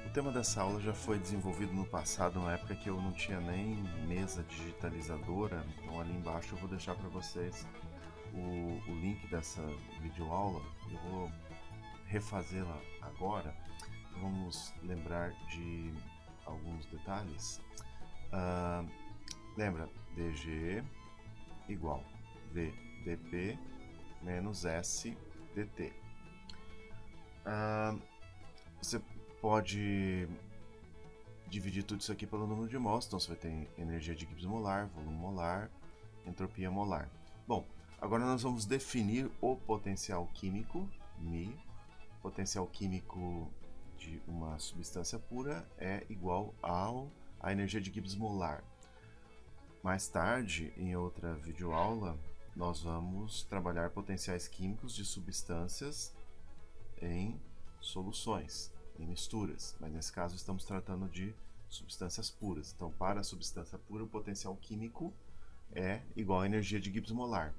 O tema dessa aula já foi desenvolvido no passado, numa época que eu não tinha nem mesa digitalizadora, então ali embaixo eu vou deixar para vocês o link dessa videoaula. Eu vou refazê-la agora. Vamos lembrar de alguns detalhes. Lembra, dg igual vdp menos s dt. Você pode dividir tudo isso aqui pelo número de mols, então você vai ter energia de Gibbs molar, volume molar, entropia molar. Bom, agora nós vamos definir o potencial químico, μ. Potencial químico de uma substância pura é igual à energia de Gibbs molar. Mais tarde, em outra videoaula, nós vamos trabalhar potenciais químicos de substâncias em soluções, em misturas, mas nesse caso estamos tratando de substâncias puras. Então, para a substância pura, o potencial químico é igual à energia de Gibbs molar.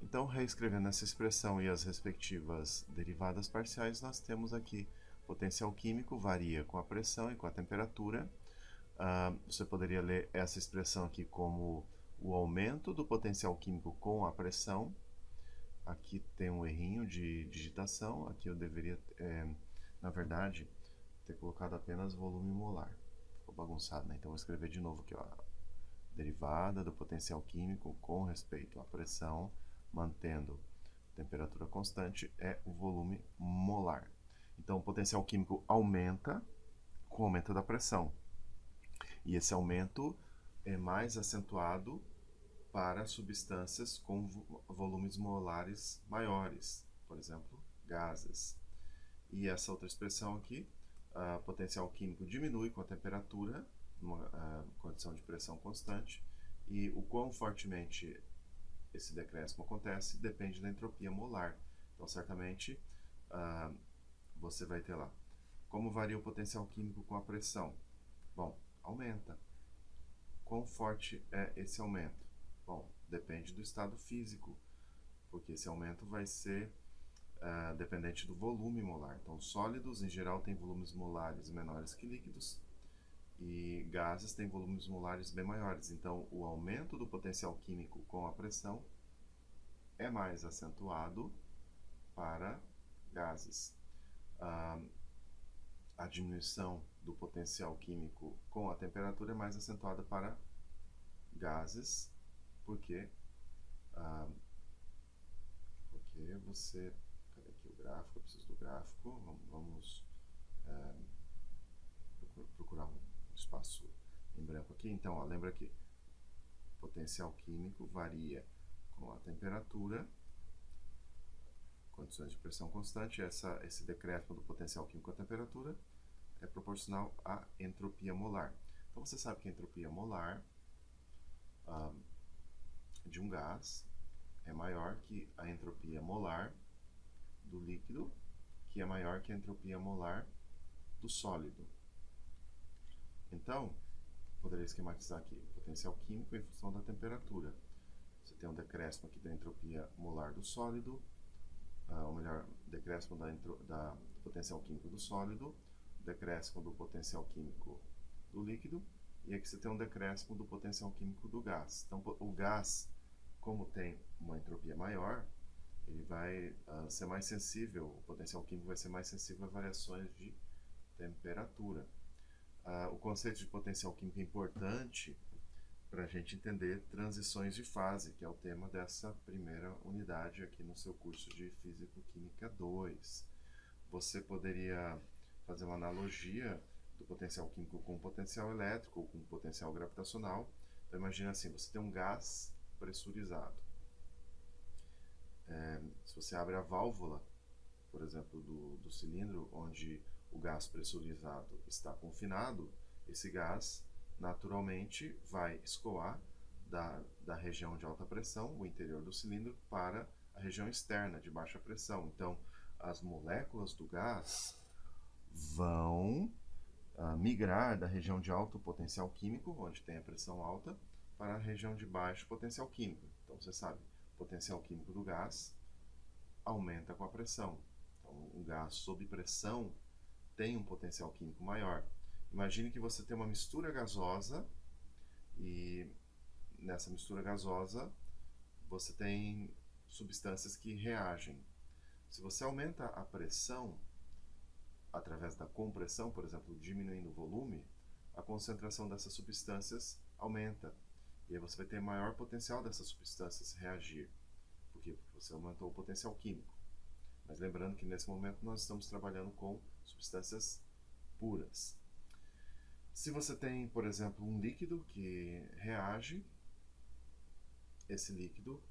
Então, reescrevendo essa expressão e as respectivas derivadas parciais, nós temos aqui potencial químico varia com a pressão e com a temperatura. Você poderia ler essa expressão aqui como o aumento do potencial químico com a pressão. Aqui tem um errinho de digitação, aqui eu deveria, na verdade, ter colocado apenas volume molar. Ficou bagunçado, né? Então vou escrever de novo aqui, ó. Derivada do potencial químico com respeito à pressão, mantendo temperatura constante, é o volume molar. Então o potencial químico aumenta com o aumento da pressão. E esse aumento é mais acentuado para substâncias com volumes molares maiores, por exemplo, gases. E essa outra expressão aqui, potencial químico diminui com a temperatura, numa condição de pressão constante, e o quão fortemente esse decréscimo acontece depende da entropia molar. Então, certamente, você vai ter lá. Como varia o potencial químico com a pressão? Bom, aumenta. Quão forte é esse aumento? Bom, depende do estado físico, porque esse aumento vai ser dependente do volume molar. Então, sólidos, em geral, têm volumes molares menores que líquidos, e gases têm volumes molares bem maiores. Então, o aumento do potencial químico com a pressão é mais acentuado para gases. A diminuição do potencial químico com a temperatura é mais acentuada para gases, porque você... Cadê aqui o gráfico? Eu preciso do gráfico. Vamos procurar um espaço em branco aqui. Então, ó, lembra que o potencial químico varia com a temperatura, condições de pressão constante. Esse decréscimo do potencial químico com a temperatura é proporcional à entropia molar. Então, você sabe que a entropia molar de um gás é maior que a entropia molar do líquido, que é maior que a entropia molar do sólido. Então, poderia esquematizar aqui o potencial químico em função da temperatura. Você tem um decréscimo aqui da entropia molar do sólido, ou melhor, decréscimo do potencial químico do sólido, decréscimo do potencial químico do líquido, e aqui você tem um decréscimo do potencial químico do gás. Então, o gás, como tem uma entropia maior, ele vai ser mais sensível, o potencial químico vai ser mais sensível a variações de temperatura. O conceito de potencial químico é importante para a gente entender transições de fase, que é o tema dessa primeira unidade aqui no seu curso de Físico-Química 2. Você poderia fazer uma analogia do potencial químico com o potencial elétrico ou com o potencial gravitacional. Então, imagina assim, você tem um gás pressurizado. Se você abre a válvula, por exemplo, do cilindro, onde o gás pressurizado está confinado, esse gás naturalmente vai escoar da região de alta pressão, o interior do cilindro, para a região externa de baixa pressão. Então, as moléculas do gás vão migrar da região de alto potencial químico, onde tem a pressão alta, para a região de baixo potencial químico. Então você sabe, o potencial químico do gás aumenta com a pressão. Então, o gás sob pressão tem um potencial químico maior. Imagine que você tem uma mistura gasosa e nessa mistura gasosa você tem substâncias que reagem. Se você aumenta a pressão através da compressão, por exemplo, diminuindo o volume, a concentração dessas substâncias aumenta. E aí você vai ter maior potencial dessas substâncias reagir. Por quê? Porque você aumentou o potencial químico. Mas lembrando que nesse momento nós estamos trabalhando com substâncias puras. Se você tem, por exemplo, um líquido que reage, esse líquido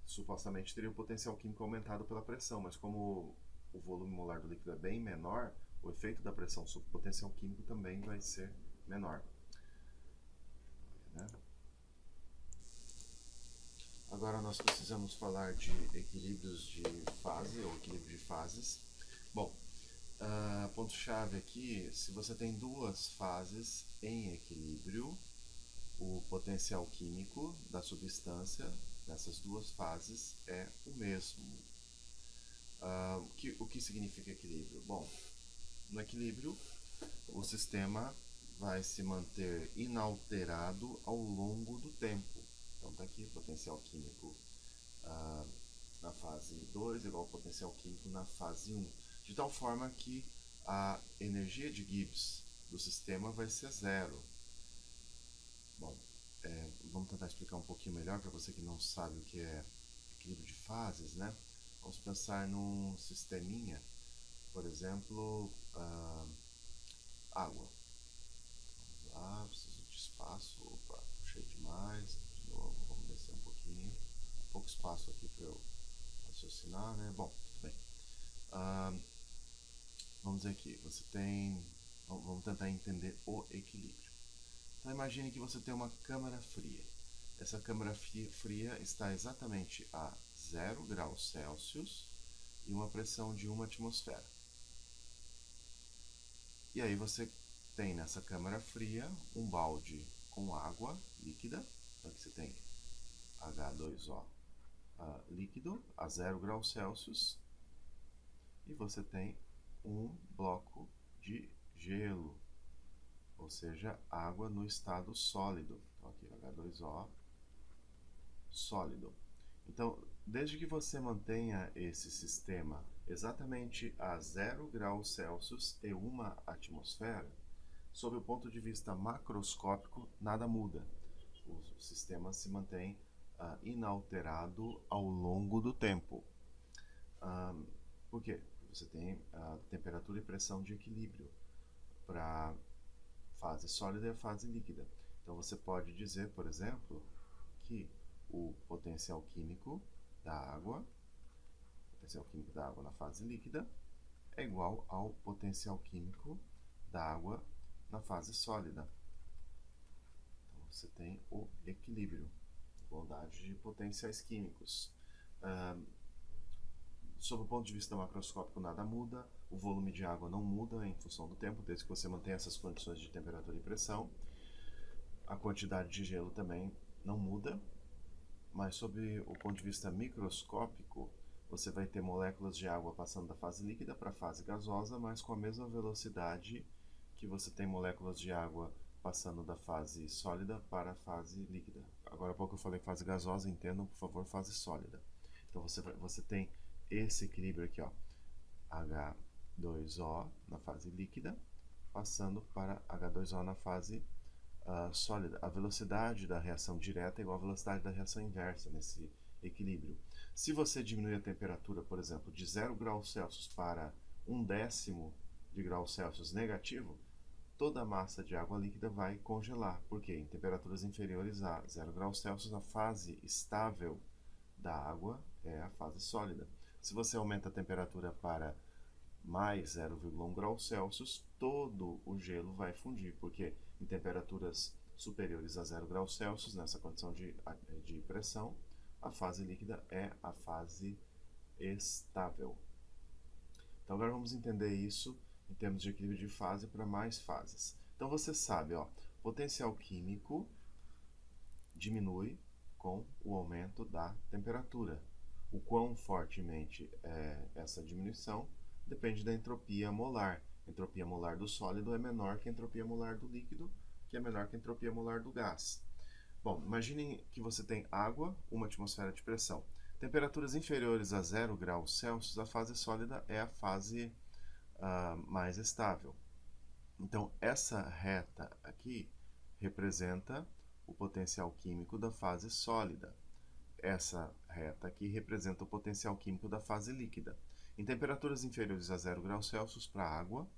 supostamente teria o potencial químico aumentado pela pressão, mas como o volume molar do líquido é bem menor, o efeito da pressão sobre o potencial químico também vai ser menor. Né? Agora nós precisamos falar de equilíbrios de fase ou equilíbrio de fases. Bom, ponto-chave aqui, se você tem duas fases em equilíbrio, o potencial químico da substância nessas duas fases é o mesmo. O que significa equilíbrio? Bom, no equilíbrio, o sistema vai se manter inalterado ao longo do tempo. Então está aqui potencial químico na fase 2 igual ao potencial químico na fase 1. De tal forma que a energia de Gibbs do sistema vai ser zero. Bom, vamos tentar explicar um pouquinho melhor para você que não sabe o que é equilíbrio de fases, né? Vamos pensar num sisteminha, por exemplo, água. Vamos lá, preciso de espaço. Opa, puxei demais. De novo, vamos descer um pouquinho. Pouco espaço aqui para eu raciocinar, né? Bom, tudo bem. Vamos dizer aqui, você tem... Vamos tentar entender o equilíbrio. Então imagine que você tem uma câmara fria. Essa câmara fria está exatamente a 0 graus Celsius e uma pressão de 1 atmosfera. E aí você tem nessa câmara fria um balde com água líquida. Então aqui você tem H2O líquido a 0 graus Celsius. E você tem um bloco de gelo, ou seja, água no estado sólido. Então aqui H2O sólido. Então, desde que você mantenha esse sistema exatamente a 0 graus Celsius e 1 atmosfera, sob o ponto de vista macroscópico, nada muda. O sistema se mantém inalterado ao longo do tempo. Por quê? Você tem a temperatura e pressão de equilíbrio para fase sólida e a fase líquida. Então você pode dizer, por exemplo, que o potencial químico da água na fase líquida é igual ao potencial químico da água na fase sólida. Então você tem o equilíbrio, igualdade de potenciais químicos. Sob o ponto de vista macroscópico, nada muda, o volume de água não muda em função do tempo, desde que você mantenha essas condições de temperatura e pressão. A quantidade de gelo também não muda, mas sob o ponto de vista microscópico, você vai ter moléculas de água passando da fase líquida para a fase gasosa, mas com a mesma velocidade que você tem moléculas de água passando da fase sólida para a fase líquida. Agora há pouco eu falei fase gasosa, entendam, por favor, fase sólida. Então você tem esse equilíbrio aqui, ó, H2O na fase líquida, passando para H2O na fase sólida. A velocidade da reação direta é igual à velocidade da reação inversa nesse equilíbrio. Se você diminuir a temperatura, por exemplo, de 0 graus Celsius para 1/10 de grau Celsius negativo, toda a massa de água líquida vai congelar, porque em temperaturas inferiores a 0 graus Celsius, a fase estável da água é a fase sólida. Se você aumenta a temperatura para mais 0,1 grau Celsius, todo o gelo vai fundir, porque em temperaturas superiores a 0 graus Celsius, nessa condição de pressão, a fase líquida é a fase estável. Então agora vamos entender isso em termos de equilíbrio de fase para mais fases. Então você sabe, ó, potencial químico diminui com o aumento da temperatura. O quão fortemente é essa diminuição depende da entropia molar. A entropia molar do sólido é menor que a entropia molar do líquido, que é menor que a entropia molar do gás. Bom, imaginem que você tem água, uma atmosfera de pressão. Temperaturas inferiores a 0 graus Celsius, a fase sólida é a fase mais estável. Então, essa reta aqui representa o potencial químico da fase sólida. Essa reta aqui representa o potencial químico da fase líquida. Em temperaturas inferiores a 0 graus Celsius para a água,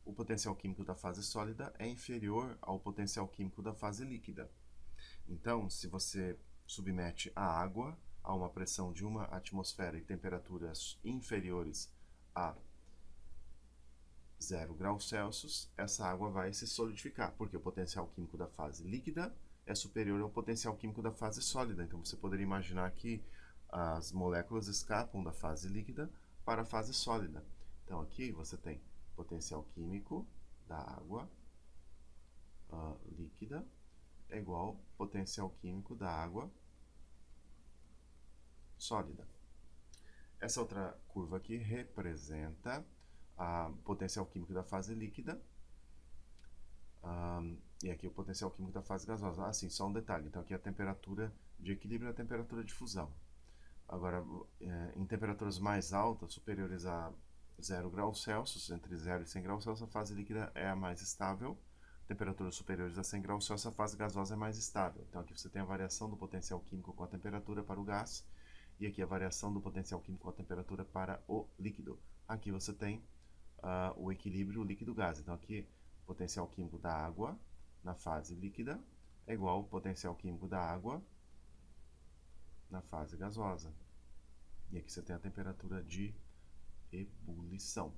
o potencial químico da fase sólida é inferior ao potencial químico da fase líquida. Então, se você submete a água a uma pressão de uma atmosfera e temperaturas inferiores a 0 graus Celsius, essa água vai se solidificar, porque o potencial químico da fase líquida é superior ao potencial químico da fase sólida. Então você poderia imaginar que as moléculas escapam da fase líquida para a fase sólida. Então aqui você tem potencial químico da água líquida é igual potencial químico da água sólida. Essa outra curva aqui representa o potencial químico da fase líquida e aqui o potencial químico da fase gasosa. Assim, só um detalhe. Então aqui a temperatura de equilíbrio é a temperatura de fusão. Agora, em temperaturas mais altas, superiores a 0 graus Celsius, entre 0 e 100 graus Celsius, a fase líquida é a mais estável. Temperaturas superiores a 100 graus Celsius, a fase gasosa é mais estável. Então aqui você tem a variação do potencial químico com a temperatura para o gás e aqui a variação do potencial químico com a temperatura para o líquido. Aqui você tem o equilíbrio líquido-gás. Então aqui o potencial químico da água na fase líquida é igual ao potencial químico da água na fase gasosa. E aqui você tem a temperatura de ebulição.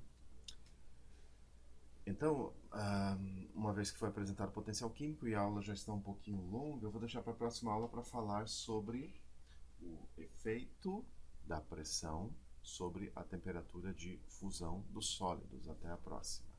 Então, uma vez que foi apresentado o potencial químico e a aula já está um pouquinho longa, eu vou deixar para a próxima aula para falar sobre o efeito da pressão sobre a temperatura de fusão dos sólidos. Até a próxima.